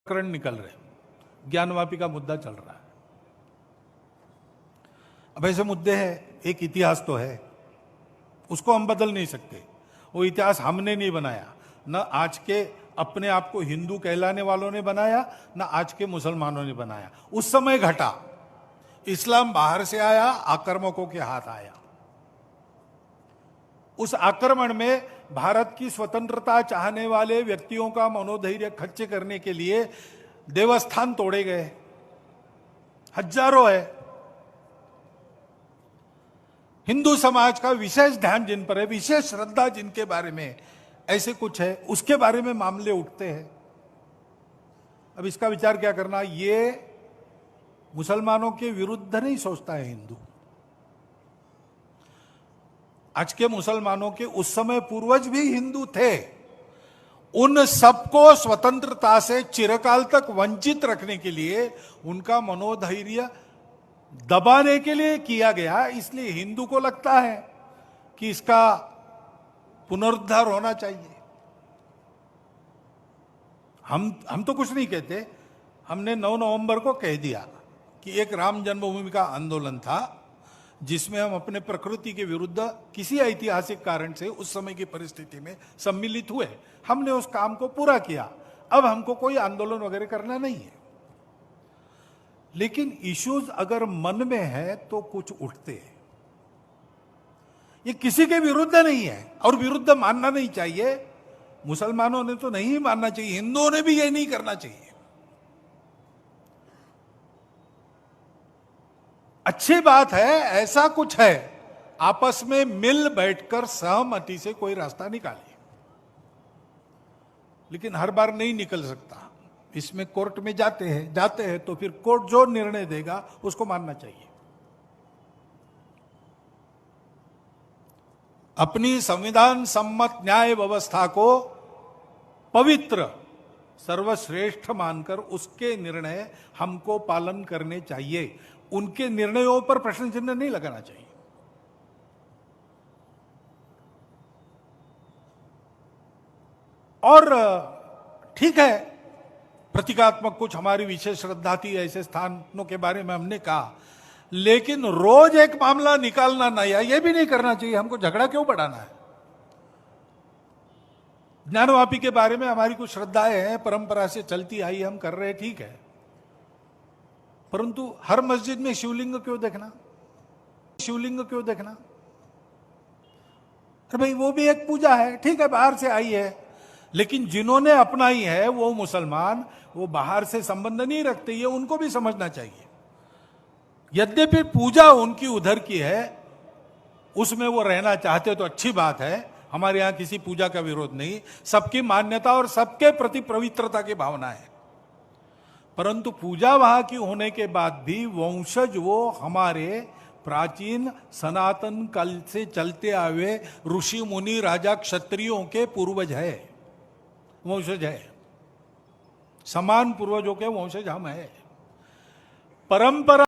प्रकरण निकल रहे, ज्ञानवापी का मुद्दा चल रहा है। अब ऐसे मुद्दे हैं, एक इतिहास तो है, उसको हम बदल नहीं सकते। वो इतिहास हमने नहीं बनाया, न आज के अपने आप को हिंदू कहलाने वालों ने बनाया, न आज के मुसलमानों ने बनाया। उस समय घटा, इस्लाम बाहर से आया, आक्रमकों के हाथ आया। उस आक्रमण में भारत की स्वतंत्रता चाहने वाले व्यक्तियों का मनोधैर्य खच्चे करने के लिए देवस्थान तोड़े गए, हजारों है। हिंदू समाज का विशेष ध्यान जिन पर है, विशेष श्रद्धा जिनके बारे में ऐसे कुछ है, उसके बारे में मामले उठते हैं। अब इसका विचार क्या करना, ये मुसलमानों के विरुद्ध नहीं सोचता है हिंदू। आज के मुसलमानों के उस समय पूर्वज भी हिंदू थे। उन सबको स्वतंत्रता से चिरकाल तक वंचित रखने के लिए, उनका मनोधैर्य दबाने के लिए किया गया। इसलिए हिंदू को लगता है कि इसका पुनरुद्धार होना चाहिए। हम तो कुछ नहीं कहते, हमने 9 नवंबर को कह दिया कि एक राम जन्मभूमि का आंदोलन था जिसमें हम अपने प्रकृति के विरुद्ध किसी ऐतिहासिक कारण से उस समय की परिस्थिति में सम्मिलित हुए। हमने उस काम को पूरा किया। अब हमको कोई आंदोलन वगैरह करना नहीं है। लेकिन इश्यूज अगर मन में है तो कुछ उठते हैं। ये किसी के विरुद्ध नहीं है और विरुद्ध मानना नहीं चाहिए। मुसलमानों ने तो नहीं मानना चाहिए, हिंदुओं ने भी ये नहीं करना चाहिए। अच्छी बात है, ऐसा कुछ है, आपस में मिल बैठकर सहमति से कोई रास्ता निकालिए। लेकिन हर बार नहीं निकल सकता। इसमें कोर्ट में जाते हैं तो फिर कोर्ट जो निर्णय देगा उसको मानना चाहिए। अपनी संविधान सम्मत न्याय व्यवस्था को पवित्र सर्वश्रेष्ठ मानकर उसके निर्णय हमको पालन करने चाहिए। उनके निर्णयों पर प्रश्न चिन्ह नहीं लगाना चाहिए। और ठीक है, प्रतीकात्मक कुछ हमारी विशेष श्रद्धा थी, ऐसे स्थानों के बारे में हमने कहा, लेकिन रोज एक मामला निकालना नया, यह भी नहीं करना चाहिए। हमको झगड़ा क्यों बढ़ाना है? ज्ञानवापी के बारे में हमारी कुछ श्रद्धाएं हैं, परंपरा से चलती आई, हम कर रहे हैं, ठीक है। परंतु हर मस्जिद में शिवलिंग क्यों देखना? शिवलिंग क्यों देखना? अरे भाई, वो भी एक पूजा है, ठीक है, बाहर से आई है। लेकिन जिन्होंने अपनाई है वो मुसलमान, वो बाहर से संबंध नहीं रखते, ये उनको भी समझना चाहिए। यद्यपि पूजा उनकी उधर की है, उसमें वो रहना चाहते तो अच्छी बात है। हमारे यहां किसी पूजा का विरोध नहीं, सबकी मान्यता और सबके प्रति पवित्रता की भावना है। परंतु पूजा वहां की होने के बाद भी वंशज वो हमारे प्राचीन सनातन काल से चलते आए ऋषि मुनि राजा क्षत्रियों के पूर्वज है, वंशज है। समान पूर्वजों के वंशज हम है। परंपरा